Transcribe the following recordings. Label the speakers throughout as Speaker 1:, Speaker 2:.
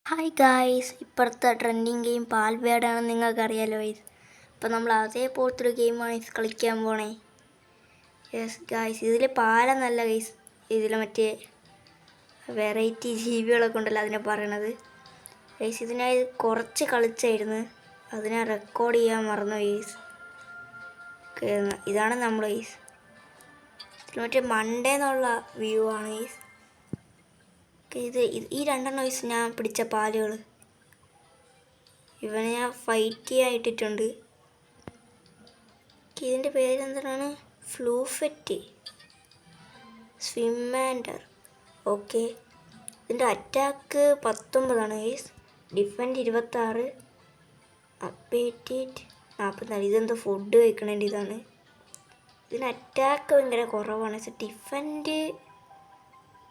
Speaker 1: Hi guys, ഇപ്പോഴത്തെ trending game പാൽവേഡാണെന്ന് നിങ്ങൾക്കറിയാലോ guys. അപ്പോൾ നമ്മൾ അതേപോലത്തൊരു ഗെയിമാണ് ഗൈസ് കളിക്കാൻ പോണേ. യെസ് ഗായ്സ്, ഇതിൽ പാലെന്നല്ല ഗൈസ്, ഇതിൽ മറ്റേ വെറൈറ്റി ജീവികളൊക്കെ ഉണ്ടല്ലോ അതിനെ പറയണത് ഗൈസ്. ഇതിനായി കുറച്ച് കളിച്ചായിരുന്നു, അതിനെ റെക്കോർഡ് ചെയ്യാൻ മറന്നു ഗൈസ്. ഇതാണ് നമ്മൾ ഗൈസ്. ഇതിൽ മറ്റേ മണ്ടേ എന്നുള്ള വ്യൂ ആണ് ഗൈസ്. ഈ രണ്ടെണ്ണം വയസ്സ് ഞാൻ പിടിച്ച പാലുകൾ, ഇവനെ ഞാൻ ഫൈറ്റ് ചെയ്യാൻ ഇട്ടിട്ടുണ്ട്. ഇതിൻ്റെ പേരെന്താണ്? ഫ്ലൂഫെറ്റ് സ്വിമ്മാൻഡർ. ഓക്കെ, ഇതിൻ്റെ അറ്റാക്ക് 19 ഗൈസ്, ഡിഫൻഡ് 26, അപ്പേറ്റീറ്റ് 44. ഇതെന്തോ ഫുഡ് കഴിക്കണേൻ്റെ ഇതാണ്. ഇതിന് അറ്റാക്ക് ഭയങ്കര കുറവാണ്.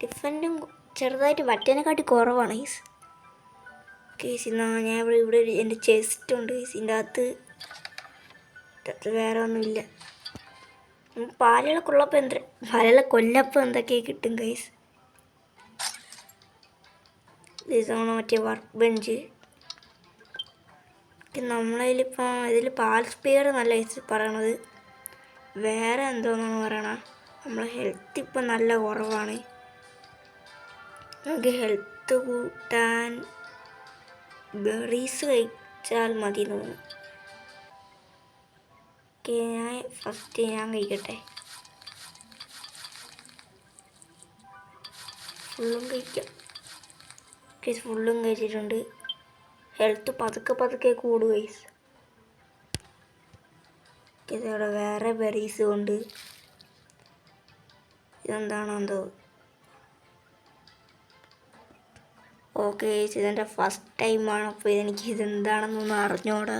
Speaker 1: ഡിഫൻഡും ചെറുതായിട്ട് മറ്റേനെക്കാട്ടി കുറവാണ് ഗൈസ്. കേസ് ഞാൻ ഇവിടെ എൻ്റെ ചെസ്റ്റ് ഉണ്ട് ഗൈസ്. ഇതിൻ്റെ അകത്ത് വേറെ ഒന്നുമില്ല. പാലുകളെ കൊല്ലപ്പം എന്തൊക്കെ കിട്ടും ഗൈസ്. ഇതാണ് മറ്റേ വർക്ക് ബെഞ്ച്. നമ്മളതിലിപ്പോൾ ഇതിൽ പാൽ സ്പിയർ നല്ല ഗൈസ് പറയണത്. വേറെ എന്തോന്നാണ് പറയണ, നമ്മളെ ഹെൽത്ത് ഇപ്പം നല്ല കുറവാണ്. നമുക്ക് ഹെൽത്ത് കൂട്ടാൻ ബെറീസ് കഴിച്ചാൽ മതി തോന്നുന്നു. ഓക്കെ, ഞാൻ കഴിക്കട്ടെ. ഫുള്ളും കഴിക്കാം. ഓക്കെ, ഫുള്ളും കഴിച്ചിട്ടുണ്ട്. ഹെൽത്ത് പതുക്കെ കൂടും ഗൈസ്. ഇതവിടെ വേറെ ബെറീസ് ഉണ്ട്. ഇതെന്താണോ എന്തോ. ഓക്കെ, ഇതെൻ്റെ ഫസ്റ്റ് ടൈമാണ്. അപ്പോൾ ഇതെന്താണെന്നൊന്നും അറിഞ്ഞോടാ.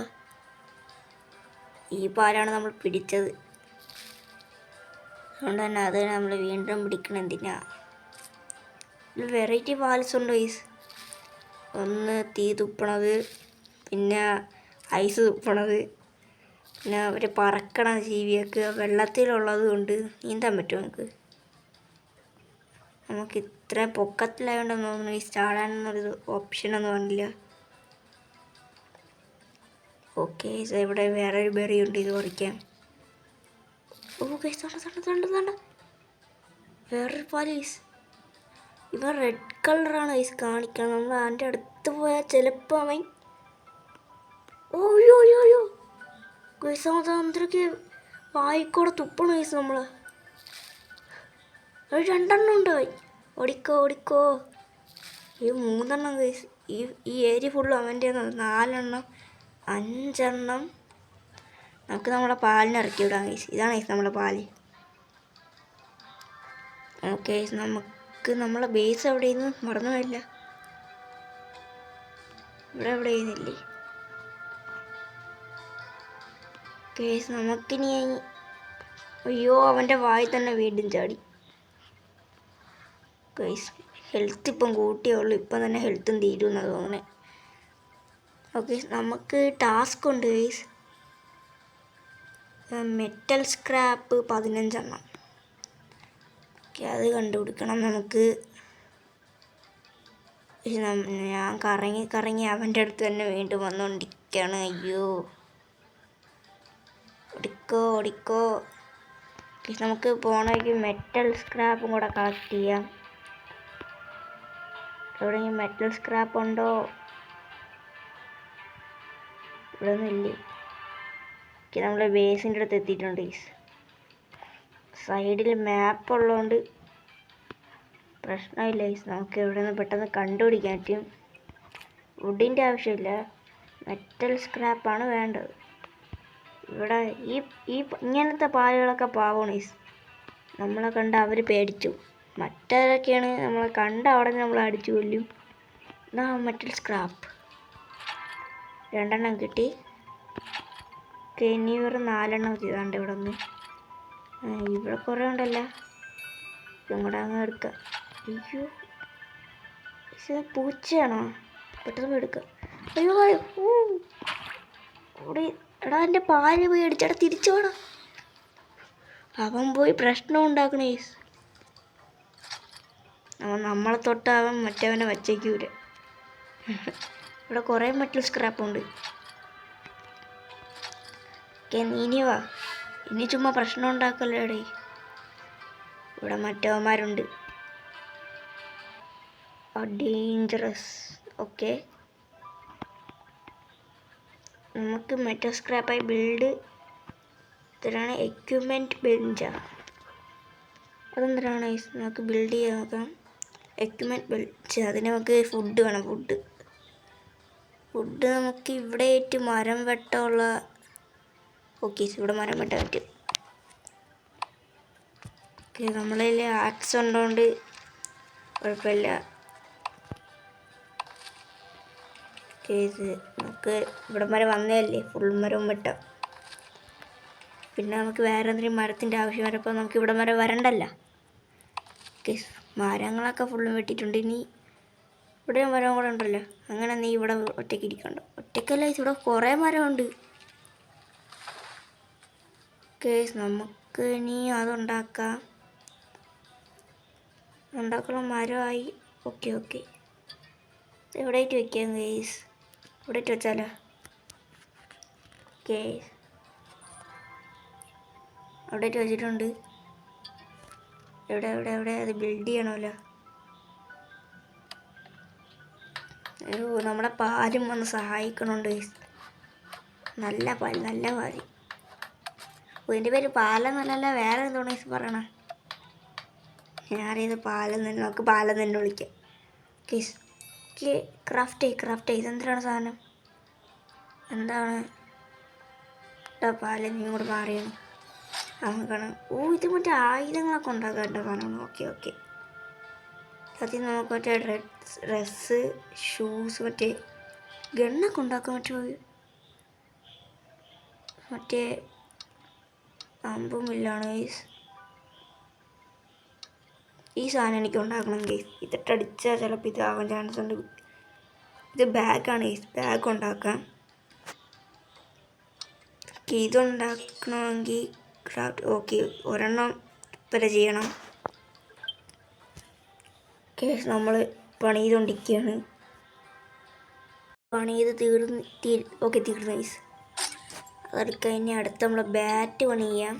Speaker 1: ഈ പാലാണ് നമ്മൾ പിടിച്ചത്, അതുകൊണ്ട് തന്നെ അത് നമ്മൾ വീണ്ടും പിടിക്കണം. എന്തിനാ? വെറൈറ്റി പാൽസ് ഉണ്ട് ഗൈസ്. ഒന്ന് തീ തുപ്പണത്, പിന്നെ ഐസ് തുപ്പണത്, പിന്നെ ഒരു പറക്കണ ജീവിയൊക്കെ വെള്ളത്തിലുള്ളതും ഉണ്ട്. നീന്താൻ പറ്റുമോ നമുക്ക് ഇത്ര പൊക്കത്തിലായതുകൊണ്ടെന്ന് തോന്നുന്നു ഈ ചാടാനൊരു ഓപ്ഷനൊന്നും വന്നില്ല. ഓക്കെ, ഇവിടെ വേറൊരു ബെറി ഉണ്ട്, ഇത് പറിക്കാം. ഓക്കെ, വേറൊരു പാലീസ്. ഇവ റെഡ് കളറാണ് ഗൈസ് കാണിക്കണം. നമ്മൾ അതിൻ്റെ അടുത്ത് പോയാൽ ചിലപ്പോൾ അവൻ ഓയോ ഗൈസ് അന്തരക്ക് വായിക്കൂടെ തുപ്പണം ഗൈസ്. നമ്മൾ ഒരു 2 ഉണ്ട്. ഓടിക്കോ. ഈ 3 ഗൈസ്. ഈ ഏരിയ ഫുള്ളും അവൻ്റെ 4, 5. നമുക്ക് നമ്മളെ പാലിനെ ഇറക്കി വിടാം ഗൈസ്. ഇതാണ് ഗൈസ് നമ്മളെ പാല്. ഓക്കെ, നമുക്ക് നമ്മളെ ബേസ് എവിടെയെന്ന് മറന്നു പോയില്ല. ഇവിടെ എവിടെയെന്നില്ലേ ഗൈസ്. നമുക്കിനി അയ്യോ, അവൻ്റെ വായി തന്നെ വീണ്ടും ചാടി ഗൈസ്. ഹെൽത്ത് ഇപ്പം കൂട്ടിയേ ഉള്ളൂ, ഇപ്പം തന്നെ ഹെൽത്തും തീരുമെന്നാണ് തോന്നുന്നത്. ഓക്കെ, നമുക്ക് ടാസ്ക് ഉണ്ട് ഗൈസ്. Metal scrap 15. ഓക്കെ, അത് കണ്ടുപിടിക്കണം നമുക്ക്. ഞാൻ കറങ്ങി അവൻ്റെ അടുത്ത് തന്നെ വീണ്ടും വന്നുകൊണ്ടിരിക്കുകയാണ്. അയ്യോ, ഓടിക്കോ. നമുക്ക് പോകണമെങ്കിൽ മെറ്റൽ സ്ക്രാപ്പും കൂടെ കളക്ട് ചെയ്യാം. എവിടെയെങ്കിലും മെറ്റൽ സ്ക്രാപ്പ് ഉണ്ടോ? ഇവിടെ ഒന്നും ഇല്ലേ. നമ്മളെ ബേസിൻ്റെ അടുത്ത് എത്തിയിട്ടുണ്ട് ഗൈസ്. സൈഡിൽ മാപ്പ് ഉള്ളതുകൊണ്ട് പ്രശ്നമില്ല ഗൈസ്. നമുക്ക് ഇവിടെ നിന്ന് പെട്ടെന്ന് കണ്ടുപിടിക്കാൻ പറ്റും. വുഡിൻ്റെ ആവശ്യമില്ല, മെറ്റൽ സ്ക്രാപ്പാണ് വേണ്ടത്. ഇവിടെ ഇങ്ങനത്തെ പാലുകളൊക്കെ പാവമാണ് ഗൈസ്. നമ്മളെ കണ്ട അവർ പേടിച്ചു. മറ്റേതൊക്കെയാണ് നമ്മളെ കണ്ട അവിടെ നമ്മൾ അടിച്ചു കൊല്ലും. മെറ്റൽ സ്ക്രാപ്പ് 2 കിട്ടി. ഇനി ഒരു 4 ചെയ്താണ്ട് ഇവിടെ ഒന്ന്. ഇവിടെ കുറേ ഉണ്ടല്ലോ, ഇതും കൂടെ അങ്ങ് എടുക്കാം. അയ്യോ, പൂച്ചയാണോ? പെട്ടെന്ന് പോയി എടുക്കാം. അയ്യോ ഓടി. എടാ, എൻ്റെ പാല് പോയി അടിച്ചടാ, തിരിച്ചു പോടാ. അവൻ പോയി പ്രശ്നം ഉണ്ടാക്കണേ. നമ്മളെ തൊട്ട് അവൻ മറ്റവനെ വച്ചേക്കൂല. ഇവിടെ കുറേ മെറ്റൽ സ്ക്രാപ്പുണ്ട്. ഓക്കെ, നീ വാ, ഇനി ചുമ്മാ പ്രശ്നം ഉണ്ടാക്കല്ലേടേ. ഇവിടെ മറ്റവന്മാരുണ്ട്, ഡേഞ്ചറസ്. ഓക്കെ, നമുക്ക് മെറ്റൽ സ്ക്രാപ്പായി ബിൽഡ്. ഇതിലാണ് എക്യുപ്മെൻറ്റ് ബെഞ്ചാണ്. അതെന്തിനാണ് നമുക്ക് ബിൽഡ് ചെയ്യാൻ നോക്കാം. എക്യുപ്മെൻറ്റ് ബെഞ്ച്, അതിന് നമുക്ക് ഫുഡ് വേണം. ഫുഡ് നമുക്ക് ഇവിടെ ആയിട്ട് മരം വെട്ടമുള്ള. ഓക്കെ, ഇവിടെ മരം വെട്ടാൻ പറ്റും. ഓക്കെ, നമ്മളതിൽ ആക്സ് ഉണ്ടോണ്ട് കുഴപ്പമില്ല. ഓക്കെ, നമുക്ക് ഇവിടെ മരം വന്നതല്ലേ, ഫുൾ മരവും വെട്ടാം. പിന്നെ നമുക്ക് വേറെ എന്തെങ്കിലും മരത്തിൻ്റെ ആവശ്യം വരുമ്പോൾ നമുക്ക് ഇവിടെ മരം വരണ്ടല്ലോ. ഓക്കെ, മരങ്ങളൊക്കെ ഫുള്ളും വെട്ടിയിട്ടുണ്ട്. ഇനി ഇവിടെ മരം കൂടെ ഉണ്ടല്ലോ. അങ്ങനെ നീ ഇവിടെ ഒറ്റയ്ക്ക് ഇരിക്കണ്ടോ? ഒറ്റയ്ക്കല്ല, ഇവിടെ കുറേ മരമുണ്ട്. ഓക്കെ, നമുക്ക് ഇനി അതുണ്ടാക്കാം. ഉണ്ടാക്കുന്ന മരമായി. ഓക്കെ, എവിടെയായിട്ട് വയ്ക്കാം ഗൈസ്? ഇവിടെയായിട്ട് വെച്ചാലോ? ഓക്കെ, അവിടെയായിട്ട് വെച്ചിട്ടുണ്ട്. എവിടെ അത് ബിൽഡ് ചെയ്യണമല്ലോ. നമ്മുടെ പാലും വന്ന് സഹായിക്കണുണ്ട്. നല്ല പാല്. എൻ്റെ പേര് പാലെന്നല്ല, വേറെ എന്തോണ പറയണേ. ഞാനത് പാലെന്ന്, നമുക്ക് പാലെന്ന് തന്നെ വിളിക്കാം. ക്രാഫ്റ്റ്. ഇതെന്തിനാണ് സാധനം? എന്താണ് പാല്? നീ കൂടെ മാറിയാണ് നമുക്കാണ്. ഇത് മറ്റേ ആയുധങ്ങളൊക്കെ ഉണ്ടാക്കേണ്ട സാധനമാണ്. ഓക്കെ, അതിൽ നമുക്ക് മറ്റേ ഡ്രസ്സ്, ഷൂസ്, മറ്റേ ഗണ്ണൊക്കെ ഉണ്ടാക്കാൻ പറ്റുമോ? മറ്റേ അമ്പുമില്ലാണ് ഗൈസ്. ഈ സാധനം എനിക്ക് ഉണ്ടാക്കണം ഗൈസ്. ഇതിട്ടടിച്ചാൽ ചിലപ്പോൾ ഇതാകാൻ ചാൻസ് ഉണ്ട്. ഇത് ബാഗാണ് ഗൈസ്, ബാഗ് ഉണ്ടാക്കാം. ഇതുണ്ടാക്കണമെങ്കിൽ ഓക്കെ, ഒരെണ്ണം വരെ ചെയ്യണം. കേസ് നമ്മൾ പണി ചെയ്തുകൊണ്ടിരിക്കുകയാണ്. പണി ചെയ്ത് തീർന്നു ഗൈസ്. അതൊക്കെ ഇനി അടുത്ത് നമ്മൾ ബാറ്റ് പണി ചെയ്യാം.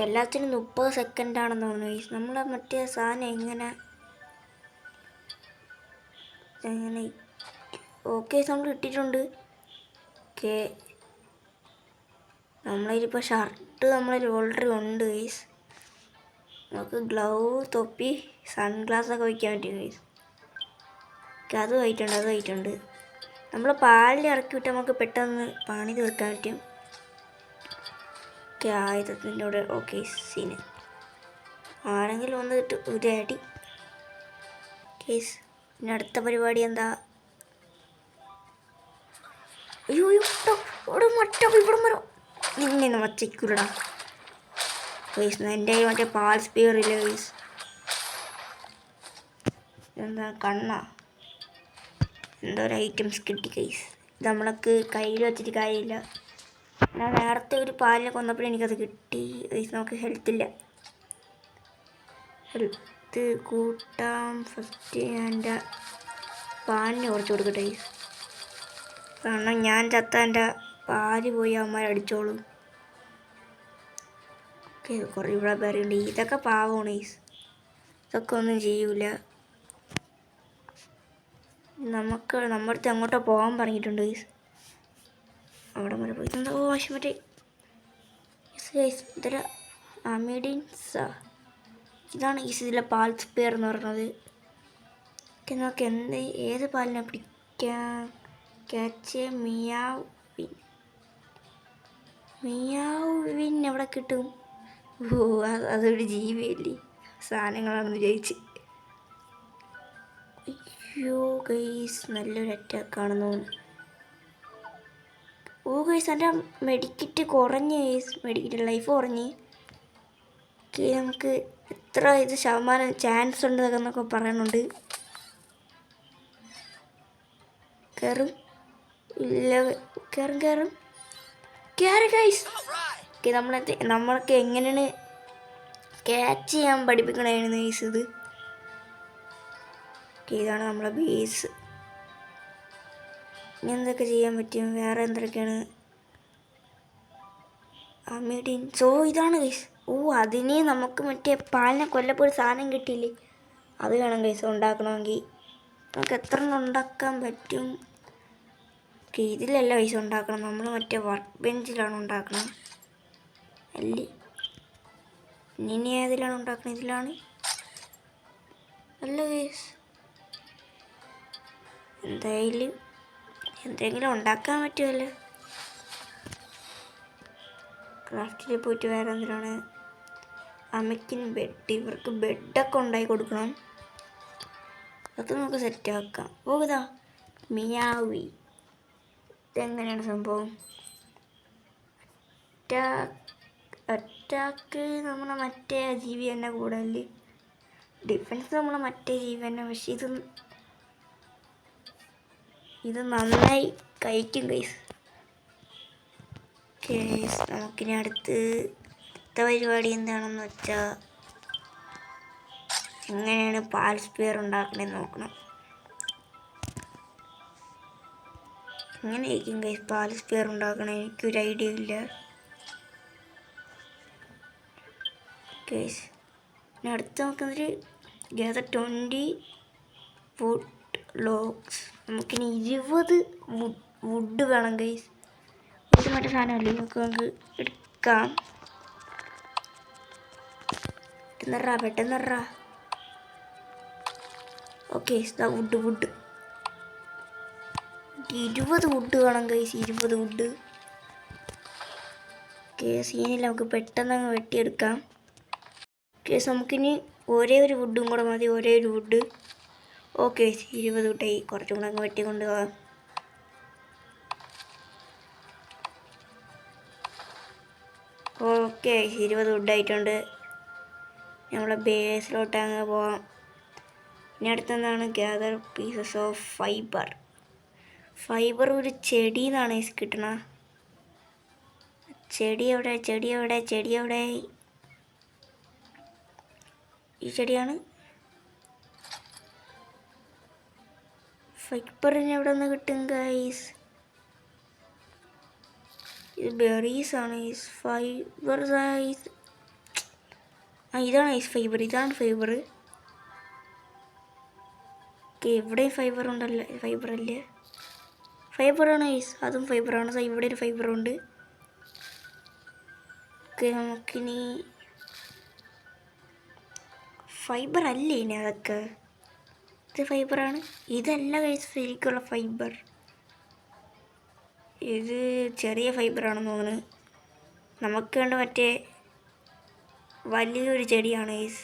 Speaker 1: എല്ലാത്തിനും 30 സെക്കൻഡാണെന്ന് തോന്നുന്നു ഗൈസ്. നമ്മൾ മറ്റേ സാധനം എങ്ങനെ ഓക്കെ നമ്മൾ ഇട്ടിട്ടുണ്ട്. ഓക്കെ, നമ്മളതിലിപ്പോൾ ഷർട്ട് നമ്മളതിൽ ഓൾറെഡി ഉണ്ട് ഗൈസ്. നമുക്ക് ഗ്ലൗ, തൊപ്പി, സൺഗ്ലാസ്സൊക്കെ വയ്ക്കാൻ പറ്റും ഗൈസ്. ഓക്കെ, അത് വൈയിട്ടുണ്ട്. നമ്മൾ പാലിൽ ഇറക്കി വിട്ട് നമുക്ക് പെട്ടെന്ന് പണി തീർക്കാൻ പറ്റും. ഓക്കെ, ആയുധത്തിൻ്റെ കൂടെ. ഓക്കെ, സീന് ആരെങ്കിലും വന്നിട്ട് ഒരു അടി കേസ്. പിന്നെ അടുത്ത പരിപാടി എന്താ? അയ്യോ ഇവിടെ മരം ഇങ്ങനെ വച്ചേക്കൂടാ ഗൈസ്. എൻ്റെ മറ്റേ പാൽ സ്പീയറില്ല ഗൈസ്. എന്താ കണ്ണാ? എന്തോ ഒരു ഐറ്റംസ് കിട്ടി ഗൈസ്. ഇത് നമ്മൾക്ക് കയ്യിൽ വെച്ചിട്ട് കാര്യമില്ല. ഞാൻ നേരത്തെ ഒരു പാലിനെ കൊന്നപ്പോൾ എനിക്കത് കിട്ടി ഗൈസ്. നമുക്ക് ഹെൽത്തില്ല. ഹെൽത്ത് കൂട്ടാം. ഫസ്റ്റ് എൻ്റെ പാലിന് കുറച്ച് കൊടുക്കട്ടെ ഗൈസ്. കാരണം ഞാൻ ചത്ത എൻ്റെ പാല് പോയി അവന്മാരടിച്ചോളും. ഓക്കെ, കുറേ ഇവിടെ പേരുണ്ട്. ഇതൊക്കെ പാവമാണ് ഗൈസ്, ഇതൊക്കെ ഒന്നും ചെയ്യൂല. നമ്മുടെ അടുത്ത് അങ്ങോട്ടോ പോകാൻ പറഞ്ഞിട്ടുണ്ട് ഗൈസ്. അവിടെ വരെ പോയി. എന്താ വാശി മറ്റേ ഗൈസ്, ഇതൊരു അമീഡിൻസാ. ഇതാണ് ഗൈസ് ഇതിലെ പാൽ സ്പെയർ എന്ന് പറയുന്നത്. ഓക്കെ, നമുക്ക് ഏത് പാലിനെ പിടിക്കാം? ക്യാച്ച് മിയാവിൻ എവിടെ കിട്ടും? അതൊരു ജീവിയല്ലേ, സാധനങ്ങളാണെന്ന് വിചാരിച്ച്. അയ്യോ ഗൈസ്, നല്ലൊരു അറ്റാക്കാണെന്ന് തോന്നുന്നു. ഗൈസ്, എൻ്റെ മെഡിക്കറ്റ് കുറഞ്ഞ് ഗൈസ്. മെഡിക്കറ്റ് ലൈഫ് കുറഞ്ഞ്. ഓക്കെ, നമുക്ക് എത്ര ശതമാനം ചാൻസ് ഉണ്ട് എന്നൊക്കെ പറയുന്നുണ്ട്. കയറും ഇല്ല, കയറും ഗൈസ്. ഓക്കെ, നമ്മൾക്ക് എങ്ങനെയാണ് ക്യാച്ച് ചെയ്യാൻ പഠിപ്പിക്കണമായിരുന്നു ഗൈസ്. ഇത് ഇതാണ് നമ്മളെ ബേസ്. ഇനി എന്തൊക്കെ ചെയ്യാൻ പറ്റും? വേറെ എന്തൊക്കെയാണ്? അമീഡിൻ സോ ഇതാണ് ഗൈസ്. അതിന് നമുക്ക് മറ്റേ പാലിനെ കൊല്ലപ്പോൾ ഒരു സാധനം കിട്ടിയില്ലേ, അത് വേണം ഗൈസ് ഉണ്ടാക്കണമെങ്കിൽ. നമുക്ക് എത്ര എണ്ണം ഉണ്ടാക്കാൻ പറ്റും? ഇതിലല്ല ഗൈസ് ഉണ്ടാക്കണം, നമ്മൾ മറ്റേ വർക്ക് ബെഞ്ചിലാണ് ഉണ്ടാക്കണം. അല്ലേ ഇനി ഏതിലാണ് ഉണ്ടാക്കണം? ഇതിലാണ് അല്ല ഗൈസ്. എന്തെങ്കിലും ഉണ്ടാക്കാൻ പറ്റുമല്ലോ. ക്രാഫ്റ്റിൽ പോയിട്ട് വേറെ എന്തിനാണ്? അമ്മയ്ക്കിന് ബെഡ്, ഇവർക്ക് ബെഡൊക്കെ ഉണ്ടാക്കി കൊടുക്കണം. അത് നമുക്ക് സെറ്റാക്കാം. ഇതാ മിയാവി. ഇതെങ്ങനെയാണ് സംഭവം? അറ്റാക്ക് നമ്മളെ മറ്റേ ജീവി തന്നെ കൂടല്ലേ, ഡിഫൻസ് നമ്മളെ മറ്റേ ജീവി തന്നെ. പക്ഷെ ഇത് നന്നായി കഴിക്കും ഗൈസ്. നമുക്കിനി അടുത്ത പരിപാടി എന്താണെന്ന് വെച്ചാൽ എങ്ങനെയാണ് പാൽ സ്പിയർ ഉണ്ടാക്കണമെന്ന് നോക്കണം. എങ്ങനെയായിരിക്കും ഗൈസ് പാൽ സ്പിയർ ഉണ്ടാക്കണം? എനിക്കൊരു ഐഡിയ ഇല്ല ഗൈസ്. ഇനി അടുത്ത് നമുക്കൊരു ഗ്യാദർ 20 വുഡ് ലോഗ്സ്. നമുക്കിനി 20 വുഡ് വേണം ഗൈസ്. ഇത് മറ്റേ സാധനമല്ലേ, നമുക്ക് എടുക്കാം. പെട്ടെന്ന്. ഓക്കെ വുഡ് 20 വുഡ് വേണം ഗൈസ്. 20 വുഡ്. സീനില്ല, നമുക്ക് പെട്ടെന്ന് അങ്ങ് വെട്ടിയെടുക്കാം. നമുക്കിനി ഒരേ ഒരു വുഡും കൂടെ മതി, ഒരേ ഒരു വുഡ്. ഓക്കെ 20 വുഡായി. കുറച്ചും കൂടെ അങ്ങ് വെട്ടിക്കൊണ്ട് പോകാം. ഓക്കെ 20 വുഡായിട്ടുണ്ട്. നമ്മളെ ബേസിലോട്ട് അങ്ങ് പോവാം. ഇനി അടുത്തെന്താണ്? Gather pieces of fibre. Fibre ഒരു ചെടിയിൽ നിന്നാണ് കിട്ടണ. ചെടി എവിടെ? ഈ ചെടിയാണ്. ഫൈബറിന് എവിടെ നിന്ന് കിട്ടും ഗൈസ്? ഇത് ബെറീസ് ആണ് ഗൈസ്. Fibre guys. ഇതാണ് ഗൈസ് ഫൈബർ. എവിടെയും ഫൈബർ ഉണ്ടല്ലേ? ഫൈബറാണ് ഗൈസ്. അതും ഫൈബറാണ്. ഇവിടെ ഒരു ഫൈബറുണ്ട്. നമുക്കിനി ഫൈബർ അല്ലേ ഇനി അതൊക്കെ? ഇത് ഫൈബറാണ്. ഇതല്ല ഗൈസ് ശരിക്കുള്ള ഫൈബർ. ഇത് ചെറിയ ഫൈബറാണെന്ന് തോന്നുന്നു. നമുക്ക് വേണ്ട മറ്റേ വലിയൊരു ചെടിയാണ് ഗൈസ്.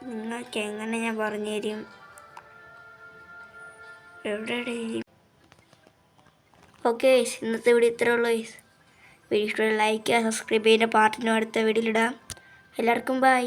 Speaker 1: നിങ്ങൾക്ക് എങ്ങനെ ഞാൻ പറഞ്ഞു തരും? എവിടെ? ഓക്കെ ഗൈസ്, ഇന്നത്തെ വീഡിയോ ഇത്രേ ഉള്ളൂ ഗൈസ്. വീഡിയോ ഇഷ്ടമായി ലൈക്ക് ചെയ്യുക, സബ്സ്ക്രൈബ് ചെയ്യുന്ന പാർട്ടിനും അടുത്ത വീഡിയോയിലിടാം. എല്ലാവർക്കും ബൈ.